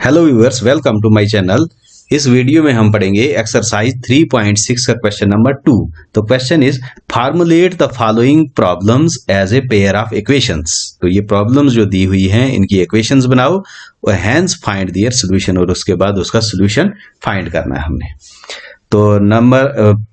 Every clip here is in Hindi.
Hello viewers, welcome to my channel. इस वीडियो में हम पढ़ेंगे एक्सरसाइज 3.6 का क्वेश्चन नंबर 2। तो question is formulate the following problems as a pair of equations. तो ये प्रॉब्लम्स जो दी हुई हैं इनकी इक्वेशंस बनाओ और हैंस फाइंड देयर सॉल्यूशन, और उसके बाद उसका सॉल्यूशन फाइंड करना है हमने। तो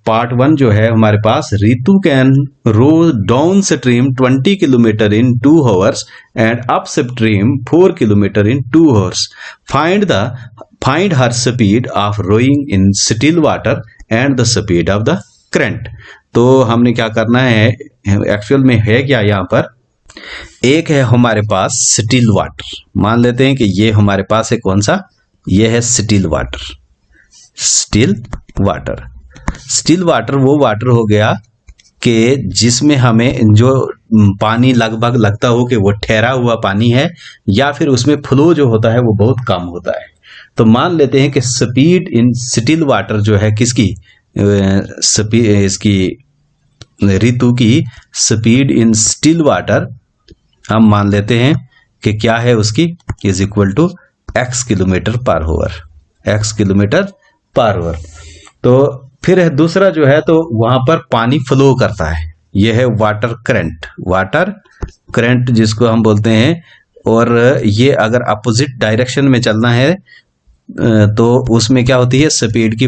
पार्ट 1 जो है हमारे पास, Ritu can row down stream 20 kilometre in 2 hours and up stream 4 kilometre in 2 hours. Find her speed of rowing in still water and the speed of the current. तो हमने क्या करना है, एक्चुअल में है क्या, यहाँ पर एक है हमारे पास स्टिल वाटर। मान लेते हैं कि ये हमारे पास है कौन सा, ये है still water. Still water, still water वो वाटर हो गया कि जिसमें हमें जो पानी लगभग लगता हो कि वो ठहरा हुआ पानी है, या फिर उसमें फ्लो जो होता है वो बहुत कम होता है। तो मान लेते हैं कि स्पीड इन स्टिल वाटर जो है किसकी, इसकी ऋतु की स्पीड इन स्टिल वाटर हम मान लेते हैं कि क्या है उसकी, is equal to x kilometre per hour, x kilometre per hour. तो फिर है दूसरा जो है, तो वहां पर पानी फ्लो करता है, यह है वाटर करंट, वाटर करंट जिसको हम बोलते हैं। और ये अगर अपोजिट डायरेक्शन में चलना है तो उसमें क्या होती है, स्पीड की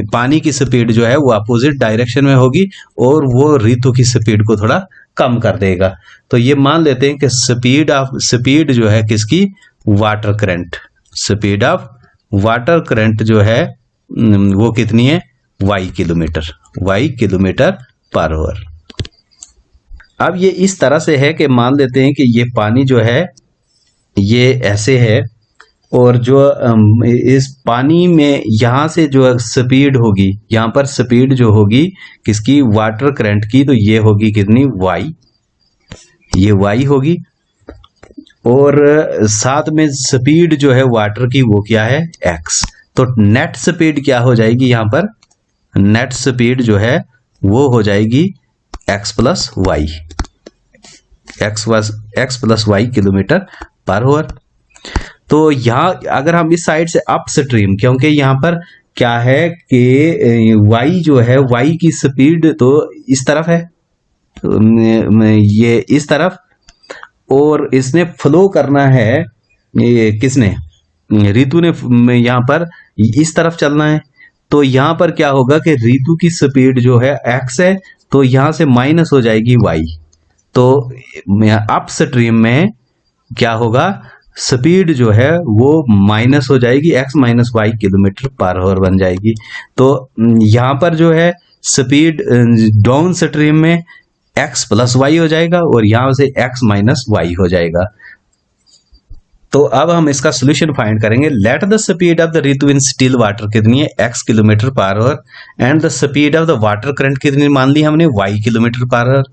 पानी की स्पीड जो है वो अपोजिट डायरेक्शन में होगी और वो ऋतु की स्पीड को थोड़ा कम कर देगा। तो ये मान लेते हैं कि स्पीड जो है किसकी, water current, speed of water current जो है वो कितनी है, y किलोमीटर पर आवर। अब ये इस तरह से है कि मान लेते हैं कि ये पानी जो है ये ऐसे है, और जो इस पानी में यहाँ से जो स्पीड होगी, यहाँ पर स्पीड जो होगी किसकी, वाटर करंट की, तो ये होगी कितनी, y, ये y होगी। और साथ में स्पीड जो है वाटर की वो क्या है, x। तो नेट स्पीड क्या हो जाएगी, यहाँ पर नेट स्पीड जो है वो हो जाएगी x plus y, x plus y kilometre per hour. तो यहाँ अगर हम इस साइड से अप स्ट्रीम, क्योंकि यहाँ पर क्या है कि y जो है, y की स्पीड तो इस तरफ है, ये इस तरफ, और इसने फ्लो करना है, ये किसने, ऋतु ने यहाँ पर इस तरफ चलना है। तो यहाँ पर क्या होगा कि ऋतु की स्पीड जो है x है, तो यहाँ से माइनस हो जाएगी y। तो अप स्ट्रीम में क्या होगा, स्पीड जो है वो माइनस हो जाएगी, x minus y kilometre per hour बन जाएगी। तो यहाँ पर जो है स्पीड डाउन स्ट्रीम में x प्लस वाई हो जाएगा और यहाँ से x माइनस वाई हो जाएगा। तो अब हम इसका सोल्यूशन फाइंड करेंगे। Let the speed of the Ritu in still water कितनी है, x kilometre per hour, and the speed of the water current कितनी मान ली हमने, y kilometre per hour.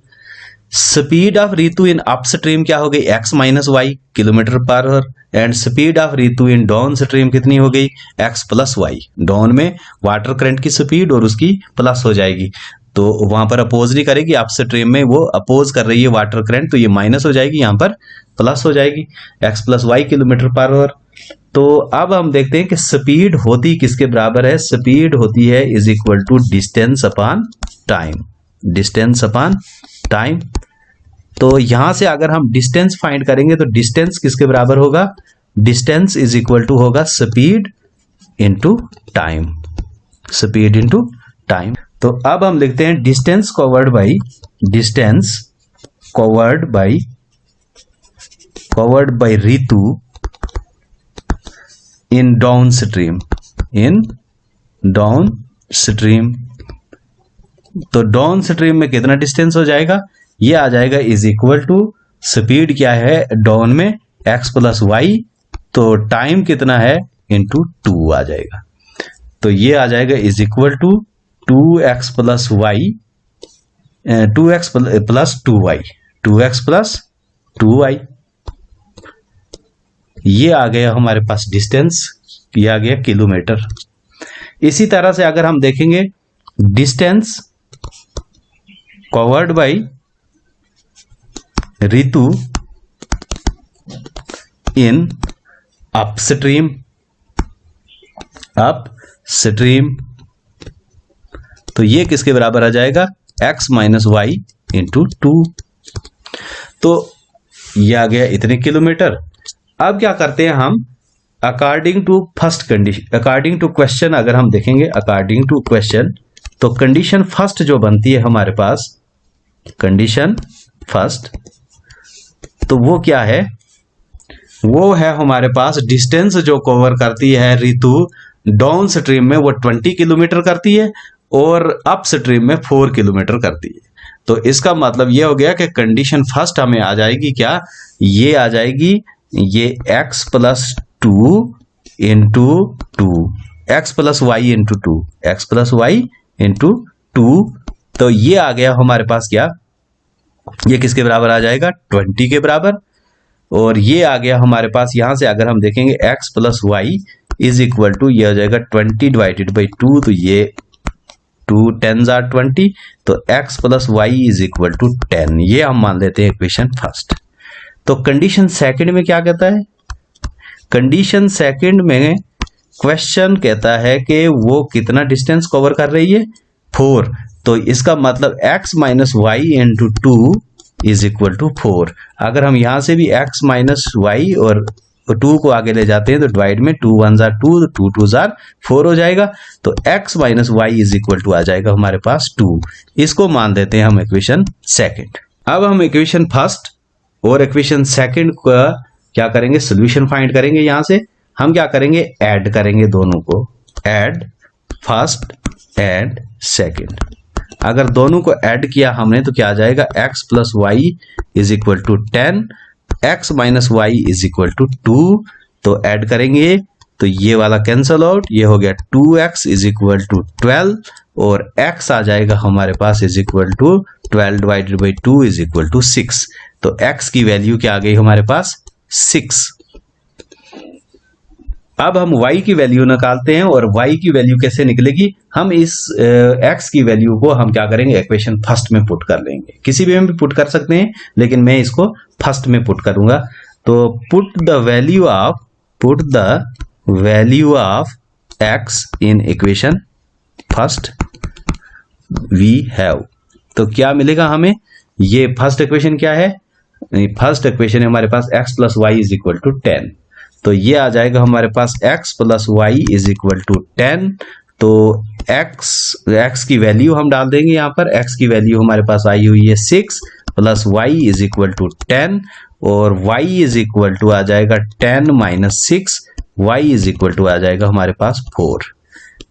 Speed of Ritu in upstream क्या हो गई, x minus y kilometre per hour, and speed of Ritu in downstream कितनी हो गई, x प्लस वाई। डाउन में वाटर करंट की स्पीड और उसकी प्लस हो जाएगी, तो वहां पर अपोज नहीं करेगी, अप स्ट्रीम में वो अपोज कर रही है वाटर करंट, तो ये माइनस हो जाएगी, यहाँ पर प्लस हो जाएगी, x plus y kilometre per hour. तो अब हम देखते हैं कि स्पीड होती किसके बराबर है, स्पीड होती है is equal to distance upon time, distance upon time. तो यहां से अगर हम डिस्टेंस फाइंड करेंगे तो डिस्टेंस किसके बराबर होगा, डिस्टेंस इज इक्वल टू होगा speed into time, speed into time. तो अब हम लिखते हैं distance covered by Ritu in down stream, तो डाउन स्ट्रीम में कितना डिस्टेंस हो जाएगा, ये आ जाएगा इज इक्वल टू स्पीड क्या है डाउन में x प्लस वाई, तो टाइम कितना है इंटू 2 आ जाएगा। तो ये आ जाएगा is equal to 2x plus y, 2x plus 2y, 2x plus 2y। ये आ गया हमारे पास डिस्टेंस, ये आ गया किलोमीटर। इसी तरह से अगर हम देखेंगे distance covered by Ritu in upstream, तो ये किसके बराबर आ जाएगा, x माइनस वाई इंटू 2। तो ये आ गया इतने किलोमीटर। अब क्या करते हैं हम, according to first condition, according to question अगर हम देखेंगे, अकॉर्डिंग टू क्वेश्चन, तो कंडीशन फर्स्ट जो बनती है हमारे पास, कंडीशन फर्स्ट, तो वो क्या है, वो है हमारे पास डिस्टेंस जो कवर करती है ऋतु डाउन स्ट्रीम में वो 20 किलोमीटर करती है और अप स्ट्रीम में 4 किलोमीटर करती है। तो इसका मतलब ये हो गया कि कंडीशन फर्स्ट हमें आ जाएगी क्या, ये आ जाएगी ये x plus 2 into 2, x plus y into 2, x plus y into 2। तो ये आ गया हमारे पास क्या, ये किसके बराबर आ जाएगा, 20 के बराबर। और ये आ गया हमारे पास, यहां से अगर हम देखेंगे x plus y is equal to, ये हो जाएगा 20 डिवाइडेड बाई 2, तो ये 2 10s are 20, तो x plus y is equal to 10। ये हम मान लेते हैं इक्वेशन फर्स्ट। तो कंडीशन सेकंड में क्या कहता है, कंडीशन सेकंड में क्वेश्चन कहता है कि वो कितना डिस्टेंस कवर कर रही है, 4। तो इसका मतलब x minus y into 2 is equal to 4। अगर हम यहां से भी x माइनस वाई और 2 को आगे ले जाते हैं तो डिवाइड में 2 1s are 2, 2 2s are 4 हो जाएगा। तो x minus y is equal to आ जाएगा हमारे पास 2। इसको मान देते हैं हम इक्वेशन सेकंड। अब हम इक्वेशन फर्स्ट और इक्वेशन सेकंड का क्या करेंगे, सोल्यूशन फाइंड करेंगे। यहां से हम क्या करेंगे, ऐड करेंगे दोनों को, ऐड फर्स्ट एंड सेकंड। अगर दोनों को ऐड किया हमने तो क्या आ जाएगा, x plus y is equal to 10, x minus y is equal to 2। तो ऐड करेंगे तो ये वाला कैंसल आउट, ये हो गया 2x इज इक्वल टू 12 और x आ जाएगा हमारे पास is equal to 12 divided by 2 is equal to 6। तो x की वैल्यू क्या आ गई हमारे पास, 6। अब हम y की वैल्यू निकालते हैं और y की वैल्यू कैसे निकलेगी, हम इस x की वैल्यू को हम क्या करेंगे, इक्वेशन फर्स्ट में पुट कर लेंगे। किसी भी में भी पुट कर सकते हैं लेकिन मैं इसको फर्स्ट में पुट करूंगा। तो put the value of x in equation first we have. तो क्या मिलेगा हमें, ये फर्स्ट इक्वेशन क्या है, फर्स्ट इक्वेशन है हमारे पास x plus y is equal to 10। तो ये आ जाएगा हमारे पास x plus y is equal to 10। तो x की वैल्यू हम डाल देंगे यहाँ पर, x की वैल्यू हमारे पास आई हुई है 6 plus y is equal to 10 और y इज इक्वल टू आ जाएगा 10 minus 6, y is equal to आ जाएगा हमारे पास 4।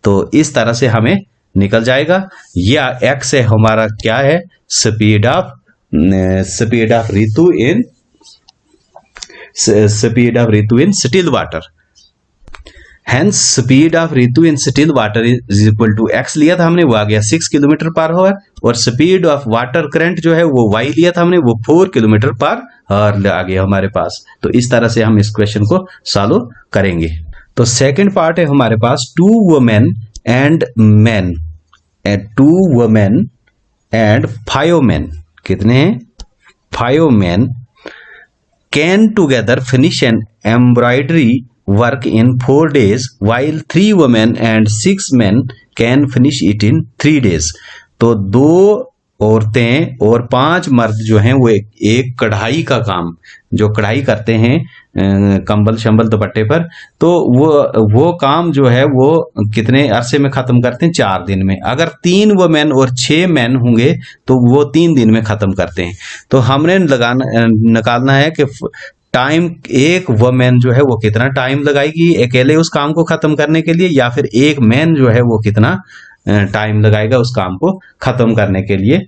तो इस तरह से हमें निकल जाएगा। या x है हमारा क्या है, speed of Ritu in still water. Hence speed of Ritu in still water is equal to x लिया था हमने, वो आ गया 6 किलोमीटर पर आवर, और स्पीड ऑफ वाटर करंट जो है वो y लिया था हमने, वो 4 किलोमीटर पर आवर आ गया हमारे पास। तो इस तरह से हम इस क्वेश्चन को सॉल्व करेंगे। तो सेकंड पार्ट है हमारे पास, 2 वुमेन एंड 5 men, कितने हैं, 5 men can together finish an embroidery work in 4 days while 3 women and 6 men can finish it in 3 days। तो 2 औरतें और 5 मर्द जो हैं वो एक कढ़ाई का काम, जो कढ़ाई करते हैं कंबल शंबल दुपट्टे पर, तो वो काम जो है वो कितने अरसे में खत्म करते हैं, 4 दिन में। अगर 3 वुमेन और 6 मैन होंगे तो वो 3 दिन में खत्म करते हैं। तो हमने निकालना है कि टाइम, एक वुमेन जो है वो कितना टाइम लगाएगी अकेले उस काम को खत्म करने के लिए, या फिर एक मैन जो है वो कितना टाइम लगाएगा उस काम को खत्म करने के लिए।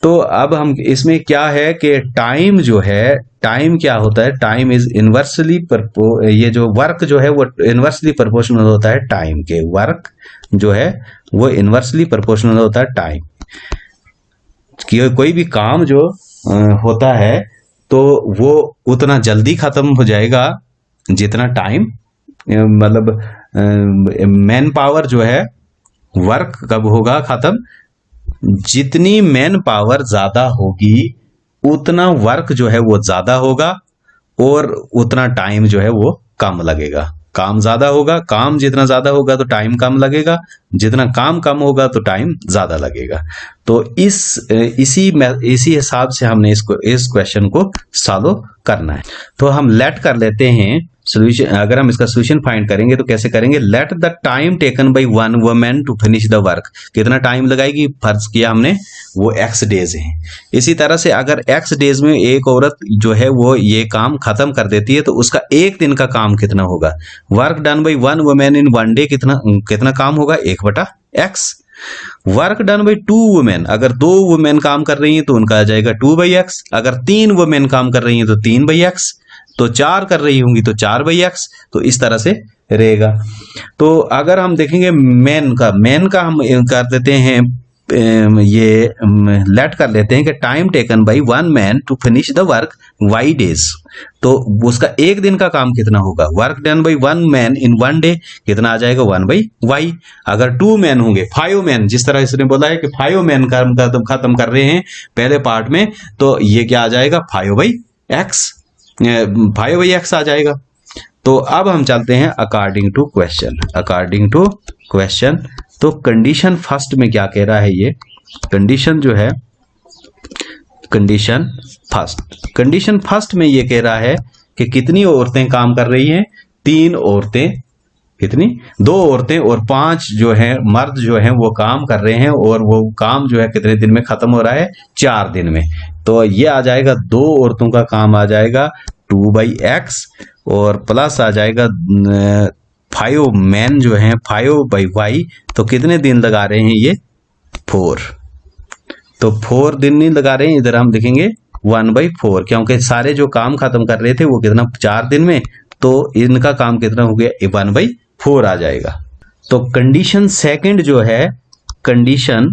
तो अब हम इसमें क्या है कि टाइम जो है, टाइम क्या होता है, टाइम इज इनवर्सली ये जो वर्क जो है वो इनवर्सली प्रोपोर्शनल होता है टाइम के, वर्क जो है वो इनवर्सली प्रोपोर्शनल होता है टाइम। कोई भी काम जो होता है तो वो उतना जल्दी खत्म हो जाएगा जितना टाइम, मतलब मैन पावर जो है, वर्क कब होगा खत्म, जितनी मैन पावर ज्यादा होगी उतना वर्क जो है वो ज्यादा होगा और उतना टाइम जो है वो कम लगेगा। काम ज्यादा होगा, काम जितना ज्यादा होगा तो टाइम कम लगेगा, जितना काम कम होगा तो टाइम ज्यादा लगेगा। तो इसी हिसाब से हमने इस क्वेश्चन को सॉल्व करना है। तो हम लेट कर लेते हैं सोल्यूशन। अगर हम इसका सोल्यूशन फाइंड करेंगे तो कैसे करेंगे, let the time taken by one woman to finish the work. कितना टाइम लगाएगी, फर्ज किया हमने वो x डेज है। इसी तरह से अगर x डेज में एक औरत जो है वो ये काम खत्म कर देती है तो उसका एक दिन का काम कितना होगा। Work done by one woman in one day कितना काम होगा, 1/x। Work done by 2 women, अगर 2 वुमेन काम कर रही हैं तो उनका आ जाएगा 2/x। अगर 3 वुमेन काम कर रही हैं तो 3/x। तो 4 कर रही होंगी तो 4/x। तो इस तरह से रहेगा। तो अगर हम देखेंगे मैन का हम कर देते हैं, ये लेट कर लेते हैं कि time taken by one man to finish the work y days. तो उसका एक दिन का काम कितना होगा, work done by one man in one day कितना आ जाएगा 1/y। अगर 2 मैन होंगे, 5 मैन, जिस तरह इसने बोला है कि 5 मैन काम खत्म कर रहे हैं पहले पार्ट में, तो ये क्या आ जाएगा 5/x आ जाएगा। तो अब हम चलते हैं अकॉर्डिंग टू क्वेश्चन। तो कंडीशन फर्स्ट में क्या कह रहा है, ये कंडीशन जो है, कंडीशन फर्स्ट में ये कह रहा है कि कितनी औरतें काम कर रही हैं, 3 औरतें, कितनी, 2 औरतें और 5 जो है मर्द जो हैं वो काम कर रहे हैं, और वो काम जो है कितने दिन में खत्म हो रहा है, 4 दिन में। तो ये आ जाएगा 2 औरतों का काम आ जाएगा 2/x, और प्लस आ जाएगा 5 मैन जो हैं 5/y। तो कितने दिन लगा रहे हैं ये, 4। तो 4 दिन नहीं लगा रहे हैं, इधर हम लिखेंगे 1/4, क्योंकि सारे जो काम खत्म कर रहे थे वो कितना 4 दिन में, तो इनका काम कितना हो गया 1/4 आ जाएगा। तो कंडीशन सेकंड जो है, कंडीशन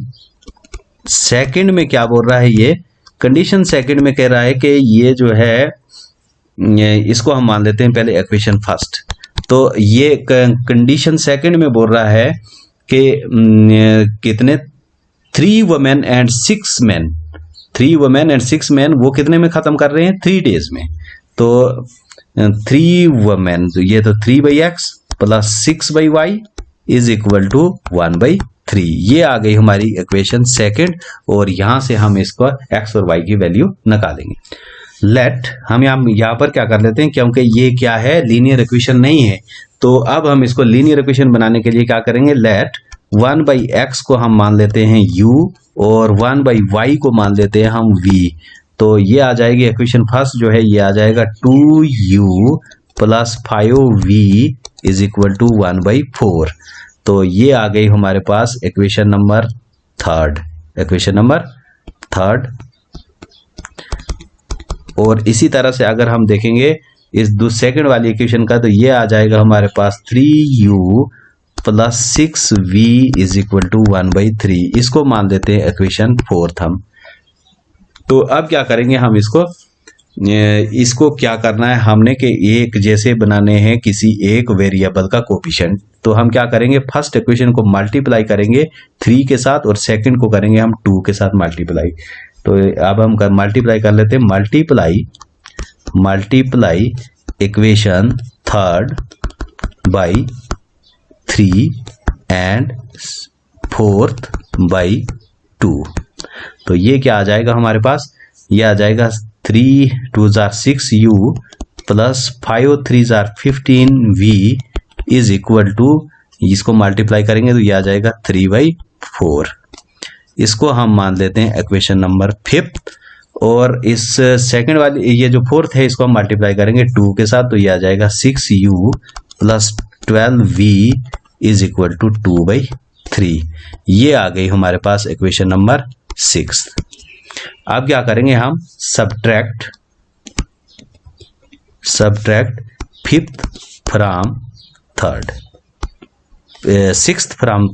सेकंड में क्या बोल रहा है, ये कंडीशन सेकंड में कह रहा है कि ये जो है, इसको हम मान लेते हैं पहले इक्वेशन फर्स्ट। तो ये कंडीशन सेकंड में बोल रहा है कि कितने 3 women and 6 man, 3 women and 6 man वो कितने में खत्म कर रहे हैं, 3 डेज में। तो 3 वुमेन, ये तो 3/x plus 6/y is equal to 1/3। ये आ गई हमारी इक्वेशन सेकंड, और यहां से हम इसको x और y की वैल्यू निकालेंगे। लेट हम यहाँ पर क्या कर लेते हैं, क्योंकि ये क्या है, लीनियर इक्वेशन नहीं है, तो अब हम इसको लीनियर इक्वेशन बनाने के लिए क्या करेंगे, लेट 1/x को हम मान लेते हैं u, और 1/y को मान लेते हैं हम v। तो ये आ जाएगी इक्वेशन फर्स्ट जो है, ये आ जाएगा 2u plus 5v is equal to 1/4। तो ये आ गई हमारे पास इक्वेशन नंबर थर्ड। और इसी तरह से अगर हम देखेंगे इस सेकंड वाली इक्वेशन का, तो ये आ जाएगा हमारे पास 3u plus 6v is equal to 1/3। इसको मान देते हैं इक्वेशन फोर्थ हम। तो अब क्या करेंगे हम, इसको क्या करना है हमने कि एक जैसे बनाने हैं किसी एक वेरिएबल का कोफिशिएंट। तो हम क्या करेंगे, फर्स्ट इक्वेशन को मल्टीप्लाई करेंगे 3 के साथ, और सेकंड को करेंगे हम 2 के साथ मल्टीप्लाई। तो अब हम मल्टीप्लाई कर लेते हैं, multiply equation third by 3 and fourth by 2। तो ये क्या आ जाएगा हमारे पास, ये आ जाएगा 3 2 6u plus 5 3 15v is equal to, इसको मल्टीप्लाई करेंगे तो ये आ जाएगा 3/4। इसको हम मान लेते हैं इक्वेशन नंबर 5। और इस सेकंड वाली, ये जो फोर्थ है, इसको हम मल्टीप्लाई करेंगे 2 के साथ, तो ये आ जाएगा 6u plus 12v is equal to 2/3। ये आ गई हमारे पास इक्वेशन नंबर 6। अब क्या करेंगे हम, subtract 5th from third, 6th from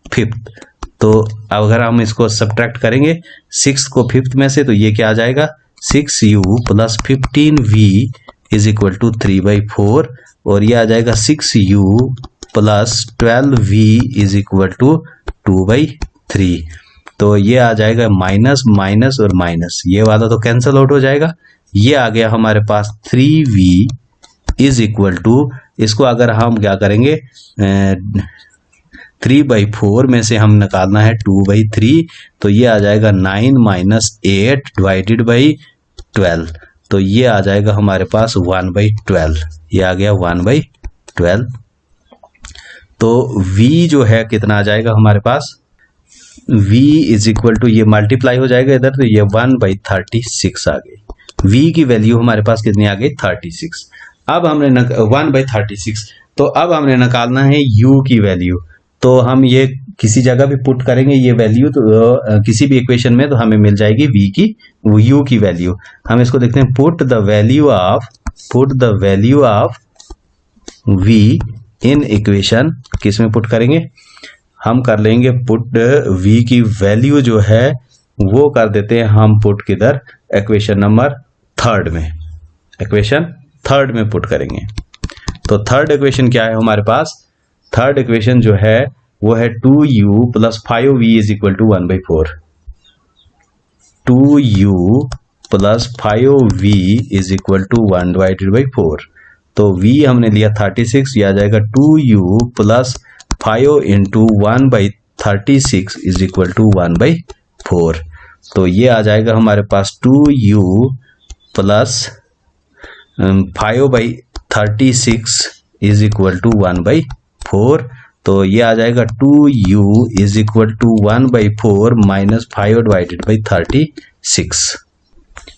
5th। तो अगर हम इसको सब्ट्रैक्ट करेंगे 6 को 5th में से, तो ये क्या आ जाएगा 6u plus 15v is equal to 3/4, और ये आ जाएगा 6u plus 12v is equal to 2/3। तो ये आ जाएगा माइनस माइनस और माइनस, ये वाला तो कैंसिल आउट हो जाएगा। ये आ गया हमारे पास 3v इज इक्वल टू, इसको अगर हम क्या करेंगे 3/4 में से हम निकालना है 2/3, तो ये आ जाएगा 9 - 8 डिवाइडेड बाई 12, तो ये आ जाएगा हमारे पास 1/12, ये आ गया 1/12। तो v जो है कितना आ जाएगा हमारे पास, v इज इक्वल टू, ये मल्टीप्लाई हो जाएगा इधर, तो ये 1/36 आ गई। v की वैल्यू हमारे पास कितनी आ गई 36। अब हमने 1/36, तो अब हमने निकालना है u की वैल्यू। तो हम ये किसी जगह भी पुट करेंगे ये वैल्यू, तो किसी भी इक्वेशन में तो हमें मिल जाएगी v की, u की वैल्यू। हम इसको देखते हैं, put the value of v in equation, किस में पुट करेंगे, हम कर लेंगे पुट v की वैल्यू जो है वो कर देते हैं हम पुट किधर, इक्वेशन नंबर 3 में, इक्वेशन 3 में पुट करेंगे। तो थर्ड इक्वेशन क्या है हमारे पास, थर्ड इक्वेशन जो है वो है 2u + 5v is equal to 1/4, 2u + 5v is equal to 1/4। तो v हमने लिया 36, यह आ जाएगा 2u + 5 × 1/36 इज इक्वल टू 1/4। तो ये आ जाएगा हमारे पास 2u + 5/36 इज इक्वल टू 1/4। तो ये आ जाएगा 2u इज इक्वल टू 1/4 - 5/36।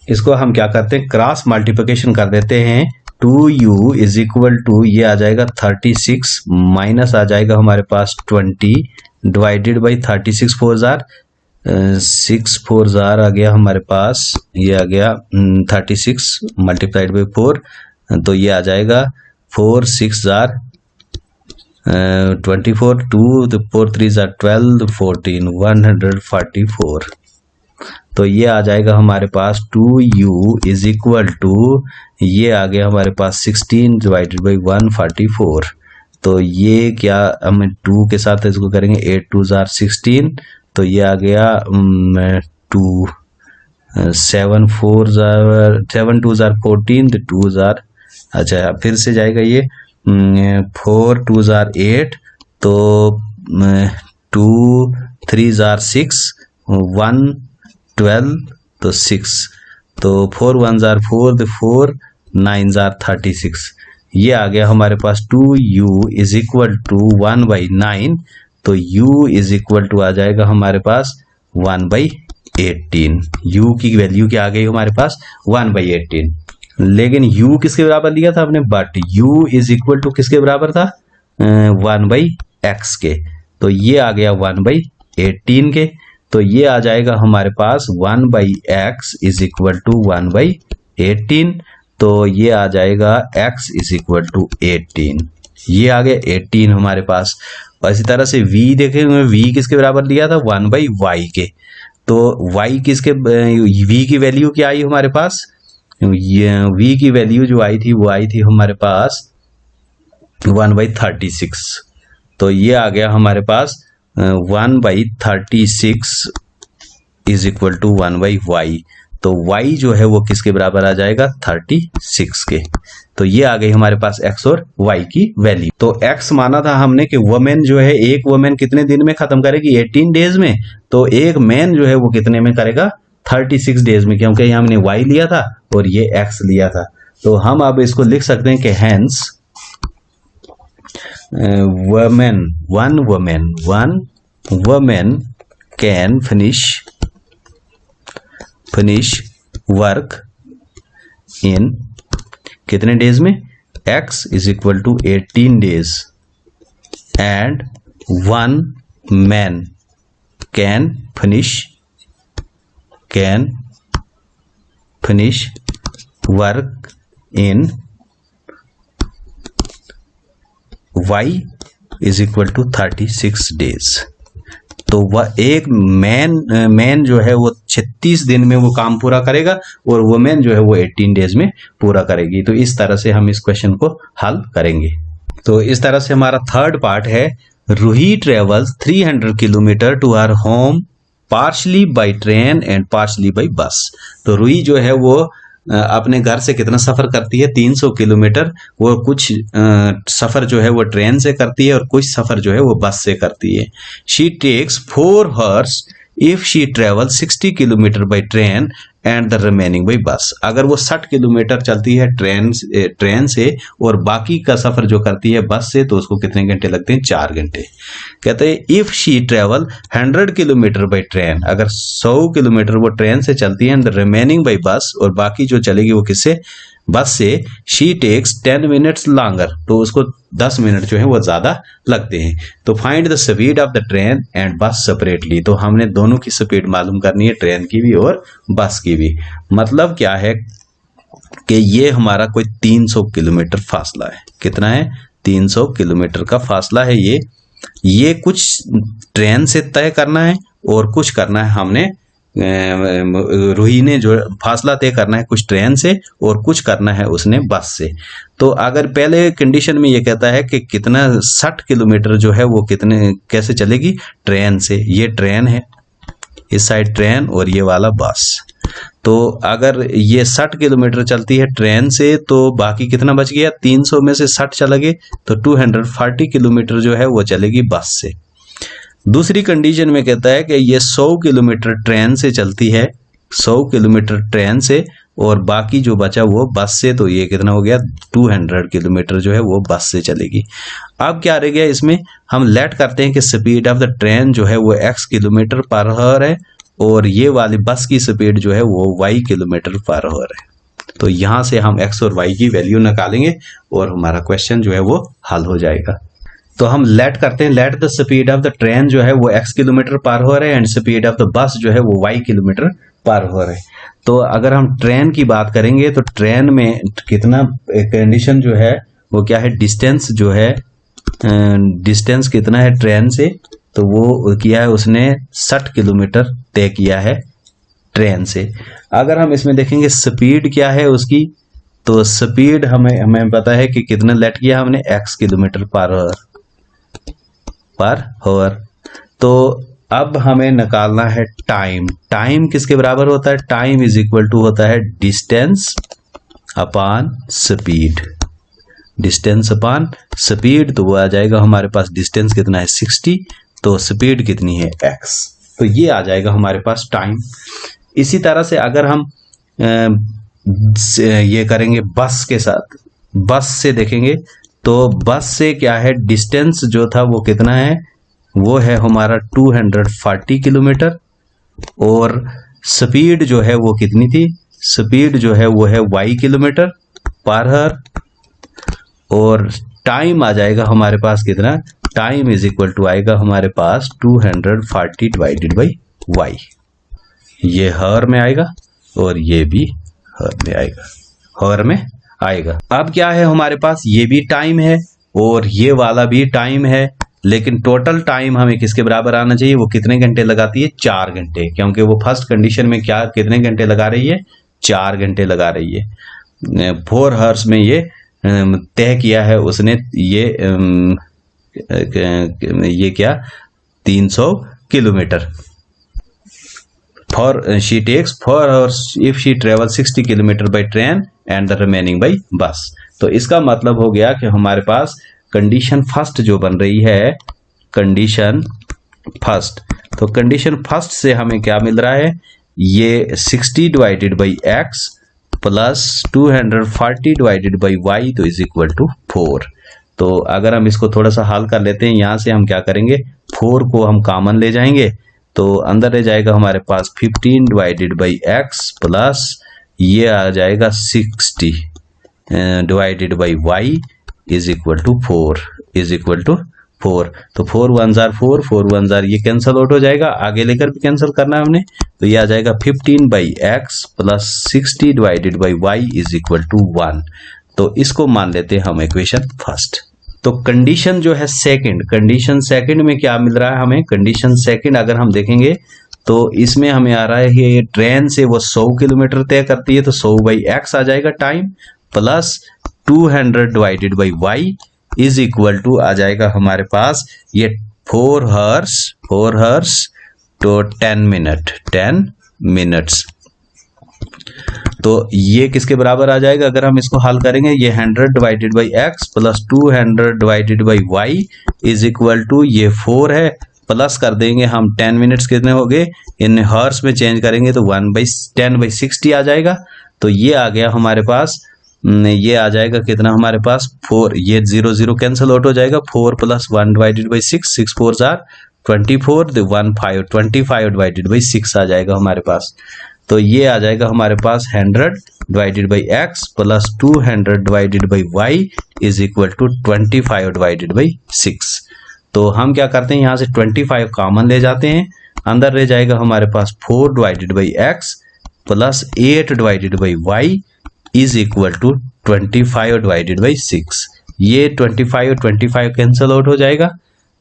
इसको हम क्या करते हैं, क्रॉस मल्टीप्लिकेशन कर देते हैं। 2u इज इक्वल टू, ये आ जाएगा 36 माइनस आ जाएगा हमारे पास 20 डिवाइडेड बाई 36 4 जार 6 4 जार आ गया हमारे पास, ये आ गया 36 मल्टीप्लाइड बाई 4, तो ये आ जाएगा 4 6 जार 24, 2 4 3 जार 12 14 144। तो ये आ जाएगा हमारे पास 2u इज इक्वल टू, ये आ गया हमारे पास 16 डिवाइडेड बाई 144। तो ये क्या हम 2 के साथ इसको करेंगे, 8 2 जार 16, तो ये आ गया 2 7 4 जार 7 2 जार 14, 2 जार, अच्छा फिर से जाएगा ये 4 2 जार 8, तो 2 3 जार 6 1 12, तो 6, तो 4 1 जार 4, 4 9 जार 36। ये आ गया हमारे पास 2u इज इक्वल टू 1/9, तो u इज इक्वल टू आ जाएगा हमारे पास 1/18। u की वैल्यू क्या आ गई हमारे पास 1/18, लेकिन u किसके बराबर लिया था आपने, but u is equal to किसके बराबर था 1/x के, तो ये आ गया 1/18 के। तो ये आ जाएगा हमारे पास 1/x इज इक्वल टू 1/18, तो ये आ जाएगा x इज इक्वल टू 18, ये आ गया 18 हमारे पास। और इसी तरह से v देखेंगे, v किसके बराबर लिया था 1/y के, तो y किसके, v की वैल्यू क्या आई हमारे पास, ये v की वैल्यू जो आई थी वो आई थी हमारे पास 1/36, तो ये आ गया हमारे पास 1/36 इज इक्वल टू 1/y, तो y जो है वो किसके बराबर आ जाएगा 36 के। तो ये आ गई हमारे पास x और y की वैल्यू। तो x माना था हमने कि वुमेन जो है, एक वुमेन कितने दिन में खत्म करेगी 18 डेज में, तो एक मैन जो है वो कितने में करेगा 36 डेज में, क्योंकि यहाँ हमने y लिया था और ये x लिया था। तो हम अब इसको लिख सकते हैं कि hence one woman can finish work in कितने डेज में, x is equal to 18 days, and one man can finish work in y is equal to 36 days. तो वह एक मैन जो है वो 36 दिन में वो काम पूरा करेगा और वुमेन जो है वो 18 डेज में पूरा करेगी। तो इस तरह से हम इस क्वेश्चन को हल करेंगे। तो इस तरह से हमारा थर्ड पार्ट है, Roohi travels 300 kilometre to her home partially by train and partially by bus. तो रूही जो है वो अपने घर से कितना सफ़र करती है, 300 किलोमीटर। वो कुछ सफ़र जो है वो ट्रेन से करती है और कुछ सफ़र जो है वो बस से करती है। She takes 4 hours if she travel 60 kilometre by train and the remaining by bus. अगर वो 60 किलोमीटर चलती है ट्रेन से और बाकी का सफ़र जो करती है बस से, तो उसको कितने घंटे लगते हैं, 4 घंटे। कहते हैं if she travel 100 kilometre by train, अगर 100 किलोमीटर वो ट्रेन से चलती है, एंड द रिमेनिंग बाई बस, और बाकी जो चलेगी वो किससे, बस से, शी टेक्स 10 मिनट्स लॉन्गर, तो उसको 10 मिनट जो है वो ज़्यादा लगते हैं। तो find the speed of the train and बस सेपरेटली, तो हमने दोनों की स्पीड मालूम करनी है, ट्रेन की भी और बस की भी। मतलब क्या है कि ये हमारा कोई 300 किलोमीटर फासला है। कितना है, 300 किलोमीटर का फासला है ये कुछ ट्रेन से तय करना है और कुछ करना है हमने, रूही ने जो फासला तय करना है कुछ ट्रेन से और कुछ करना है उसने बस से। तो अगर पहले कंडीशन में ये कहता है कि कितना 60 किलोमीटर जो है वो कितने कैसे चलेगी, ट्रेन से। ये ट्रेन है, इस साइड ट्रेन और ये वाला बस। तो अगर ये 60 किलोमीटर चलती है ट्रेन से, तो बाकी कितना बच गया, 300 में से 60 चला गया, तो 240 किलोमीटर जो है वो चलेगी बस से। दूसरी कंडीशन में कहता है कि ये 100 किलोमीटर ट्रेन से चलती है, 100 किलोमीटर ट्रेन से, और बाकी जो बचा वो बस से, तो ये कितना हो गया, 200 किलोमीटर जो है वो बस से चलेगी। अब क्या रह गया इसमें, हम लेट करते हैं कि स्पीड ऑफ द ट्रेन जो है वो x किलोमीटर पर आवर है और ये वाली बस की स्पीड जो है वो y किलोमीटर पर आवर है। तो यहाँ से हम x और y की वैल्यू निकालेंगे और हमारा क्वेश्चन जो है वो हल हो जाएगा। तो हम लेट करते हैं, late the speed of the train जो है वो x किलोमीटर पर आवर है and speed of the bus जो है वो y किलोमीटर पर आवर है। तो अगर हम ट्रेन की बात करेंगे तो ट्रेन में कितना कंडीशन जो है वो क्या है, डिस्टेंस जो है, डिस्टेंस कितना है ट्रेन से, तो वो किया है उसने 60 किलोमीटर तय किया है ट्रेन से। अगर हम इसमें देखेंगे स्पीड क्या है उसकी, तो स्पीड हमें पता है कि कितना लेट किया हमने, x किलोमीटर पर आवर। तो अब हमें निकालना है टाइम। टाइम किसके बराबर होता है, टाइम इज इक्वल टू होता है distance upon speed. Distance upon speed, तो वो आ जाएगा हमारे पास, डिस्टेंस कितना है 60, तो स्पीड कितनी है x, तो ये आ जाएगा हमारे पास टाइम। इसी तरह से अगर हम ये करेंगे बस के साथ, बस से देखेंगे तो बस से क्या है, डिस्टेंस जो था वो कितना है, वो है हमारा 240 किलोमीटर, और स्पीड जो है वो कितनी थी, स्पीड जो है वो है y किलोमीटर पर आवर, और टाइम आ जाएगा हमारे पास कितना, टाइम इज इक्वल टू आएगा हमारे पास 240 डिवाइडेड बाई y। ये हर में आएगा और ये भी हर में आएगा, हर में आएगा। अब क्या है हमारे पास, ये भी टाइम है और ये वाला भी टाइम है, लेकिन टोटल टाइम हमें किसके बराबर आना चाहिए, वो कितने घंटे लगाती है, 4 घंटे, क्योंकि वो फर्स्ट कंडीशन में क्या कितने घंटे लगा रही है, 4 घंटे लगा रही है। 4 आवर्स में ये तय किया है उसने, ये क्या 300 kilometre. For she takes 4 hours if she travels 60 kilometre by train and the remaining by बस। तो इसका मतलब हो गया कि हमारे पास कंडीशन फर्स्ट जो बन रही है, कंडीशन फर्स्ट, तो कंडीशन फर्स्ट से हमें क्या मिल रहा है, ये 60 divided by x plus 240 divided by y, तो इज इक्वल टू 4। तो अगर हम इसको थोड़ा सा हल कर लेते हैं, यहाँ से हम क्या करेंगे, 4 को हम कॉमन ले जाएंगे, तो अंदर रह जाएगा हमारे पास 15 डिवाइडेड बाई x प्लस ये आ जाएगा 60 divided by y is equal to 4, is equal to 4। तो 4 1 जार 4, 4 1 जार ये कैंसिल आउट हो जाएगा, आगे लेकर भी कैंसिल करना है हमने, तो ये आ जाएगा 15 by x plus 60 divided by y is equal to 1। तो इसको मान लेते हैं हम इक्वेशन फर्स्ट। तो कंडीशन जो है सेकंड, कंडीशन सेकंड में क्या मिल रहा है हमें, कंडीशन सेकंड अगर हम देखेंगे तो इसमें हमें आ रहा है कि ट्रेन से वो 100 किलोमीटर तय करती है, तो 100 बाई x आ जाएगा time, plus 200 divided by y is equal to आ जाएगा हमारे पास ये 4 आवर्स तो 10 मिनट्स। तो ये किसके बराबर आ जाएगा अगर हम इसको हल करेंगे, ये 100 divided by x plus 200 divided by y is equal to ये 4 है, प्लस कर देंगे हम 10 मिनट्स कितने हो गए, इन हॉर्स में चेंज करेंगे तो 1/10/60 आ जाएगा। तो ये आ गया हमारे पास, ये आ जाएगा कितना हमारे पास 4, ये 0 0 कैंसिल आउट हो जाएगा, 4 + 1 डिवाइडेड बाई 6, 6 4 जार 24, 25 डिवाइडेड बाई 6 आ जाएगा हमारे पास। तो ये आ जाएगा हमारे पास 100 divided by x plus 200 divided by y is equal to 25 divided by 6। तो हम क्या करते हैं, यहाँ से 25 कॉमन ले जाते हैं, अंदर रह जाएगा हमारे पास 4 divided by x plus 8 divided by y is equal to 25 divided by 6। ये 25 कैंसिल आउट हो जाएगा,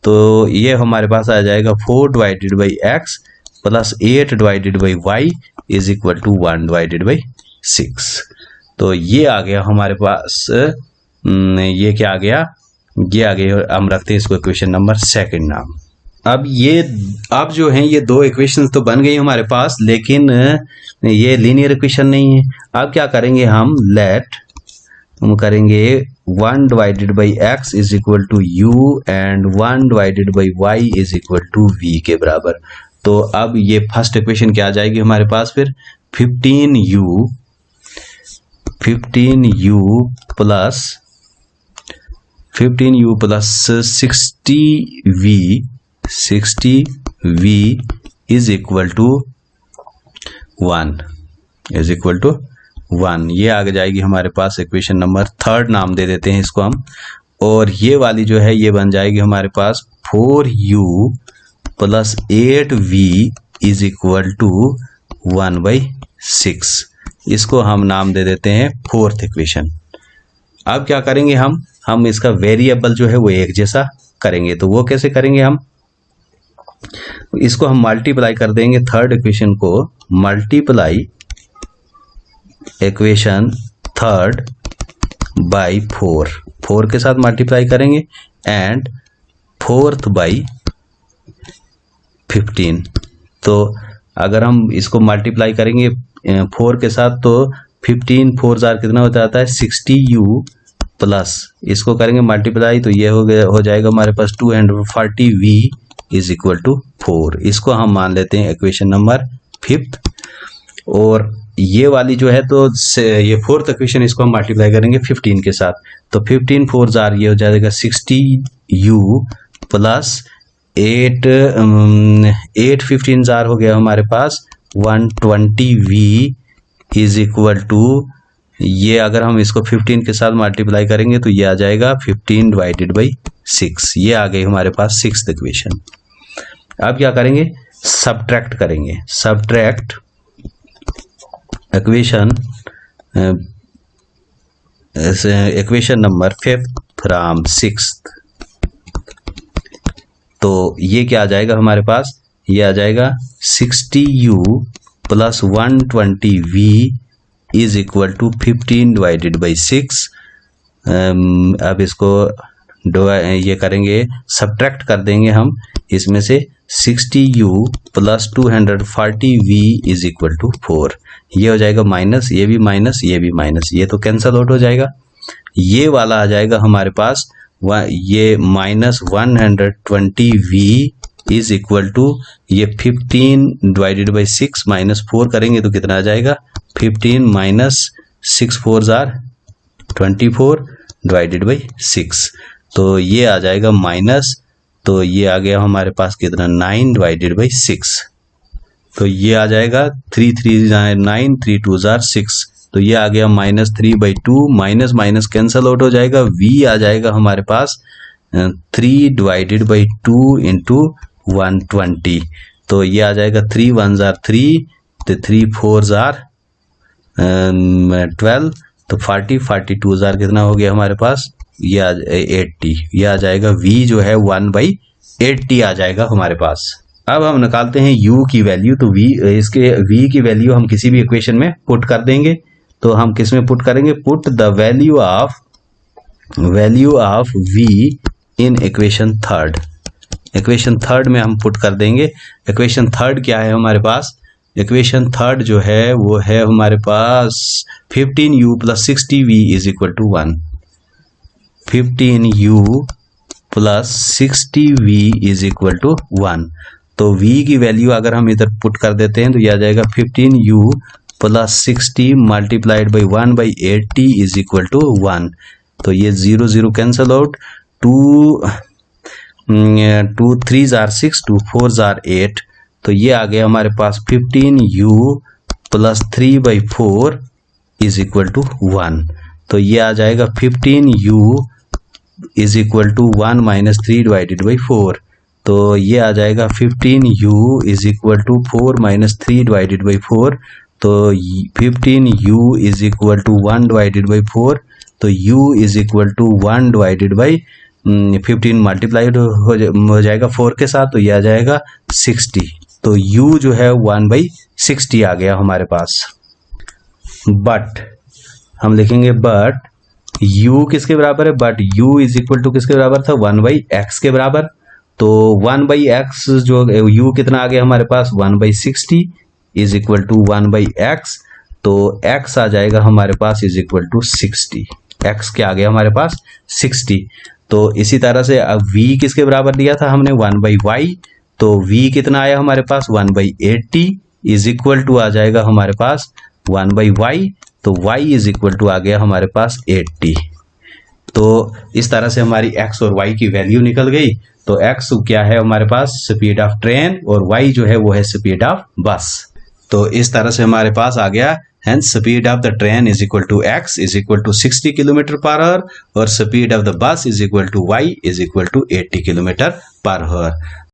तो ये हमारे पास आ जाएगा 4 divided by x plus 8 divided by y is equal to 1 divided by 6। तो ये आ गया हमारे पास, ये क्या आ गया, ये आ गया, हम रखते हैं इसको इक्वेशन नंबर 2 नाम। अब जो है ये दो इक्वेशन तो बन गई हमारे पास, लेकिन ये लीनियर इक्वेशन नहीं है। अब क्या करेंगे हम करेंगे 1 divided by x is equal to u and 1 divided by y is equal to v के बराबर। तो अब ये फर्स्ट इक्वेशन क्या आ जाएगी हमारे पास, फिर 15u plus 60v is equal to 1 ये आ जाएगी हमारे पास इक्वेशन नंबर 3 नाम दे देते हैं इसको हम। और ये वाली जो है ये बन जाएगी हमारे पास 4u plus 8v is equal to 1/6। इसको हम नाम दे देते हैं 4th इक्वेशन। अब क्या करेंगे हम इसका वेरिएबल जो है वो एक जैसा करेंगे। तो वो कैसे करेंगे, हम इसको हम मल्टीप्लाई कर देंगे 3rd इक्वेशन को, मल्टीप्लाई इक्वेशन 3rd बाई 4 के साथ मल्टीप्लाई करेंगे एंड 4th बाई 15। तो अगर हम इसको मल्टीप्लाई करेंगे 4 के साथ तो 15 4 जार कितना हो जाता है 60u प्लस इसको करेंगे मल्टीप्लाई तो ये हो जाएगा हमारे पास 240v इज इक्वल टू 4। इसको हम मान लेते हैं इक्वेशन नंबर 5th। और ये वाली जो है तो ये 4th इक्वेशन, इसको हम मल्टीप्लाई करेंगे 15 के साथ। तो 15 4 जार ये हो जाएगा 60u प्लस 8 15 जार हो गया हमारे पास 120v इज इक्वल टू, ये अगर हम इसको 15 के साथ मल्टीप्लाई करेंगे तो ये आ जाएगा 15 डिवाइडेड बाई 6। ये आ गई हमारे पास 6th इक्वेशन। अब क्या करेंगे, सब्ट्रैक्ट करेंगे, subtract equation number 5 from 6th। तो ये क्या आ जाएगा हमारे पास, ये आ जाएगा 60u plus 120v is equal to 15 divided by 6। अब इसको ये करेंगे, सब्ट्रैक्ट कर देंगे हम इसमें से 60u plus 240v is equal to 4। ये हो जाएगा माइनस, ये भी माइनस, ये भी माइनस, ये तो कैंसल आउट हो जाएगा। ये वाला आ जाएगा हमारे पास ये minus 120v is equal to ये 15 डिवाइडेड बाई 6 माइनस 4 करेंगे तो कितना आ जाएगा 15 माइनस 6 4 जार 24 डिवाइडेड बाई 6। तो ये आ जाएगा माइनस, तो ये आ गया हमारे पास कितना 9 डिवाइडेड बाई 6। तो ये आ जाएगा 3 3 9 3 2 जार 6। तो ये आ गया -3/2, माइनस माइनस कैंसल आउट हो जाएगा, v आ जाएगा हमारे पास 3 डिवाइडेड बाई 2 इंटू 120। तो ये आ जाएगा 3 1 जार 3, तो 3 4 जार 12, तो 40 42 जार कितना हो गया हमारे पास, ये 80। ये आ जाएगा v जो है 1/80 आ जाएगा हमारे पास। अब हम निकालते हैं u की वैल्यू। तो इसके v की वैल्यू हम किसी भी इक्वेशन में पुट कर देंगे। तो हम किस में पुट करेंगे, put the value of v in equation 3rd। Equation 3rd में हम पुट कर देंगे। इक्वेशन 3rd क्या है हमारे पास, इक्वेशन थर्ड जो है वो है हमारे पास 15u + 60v = 1। 15u + 60v = 1। तो v की वैल्यू अगर हम इधर पुट कर देते हैं तो यह आ जाएगा 15u + 60 × 1/80 = 1। तो ये 0 0 cancel out, 2 3s are 6, 2 4s are 8। तो ये आ गया हमारे पास 15u + 3/4 = 1। तो ये आ जाएगा 15u = 1 - 3/4। तो ये आ जाएगा 15u = 4 - 3/4। तो 15u = 1/4। तो u = 1/15 मल्टीप्लाइड हो जाएगा 4 के साथ, तो ये आ जाएगा 60। तो u जो है 1/60 आ गया हमारे पास। बट हम लिखेंगे बट u किसके बराबर है, बट u = किसके बराबर था, 1/x के बराबर। तो 1/x जो u कितना आ गया हमारे पास, 1/60 = 1/x। तो x आ जाएगा हमारे पास = 60। x क्या आ गया हमारे पास, 60। तो इसी तरह से अब v किसके बराबर दिया था हमने, 1/y। तो v कितना आया हमारे पास, 1/80 = आ जाएगा हमारे पास 1/y। तो y = आ गया हमारे पास 80। तो इस तरह से हमारी x और y की वैल्यू निकल गई। तो x क्या है हमारे पास, स्पीड ऑफ ट्रेन, और y जो है वो है स्पीड ऑफ बस। तो इस तरह से हमारे पास आ गया, hence speed of the train is equal to x = 60 km/h और speed of the bus is equal to y is equal to 80 km/h।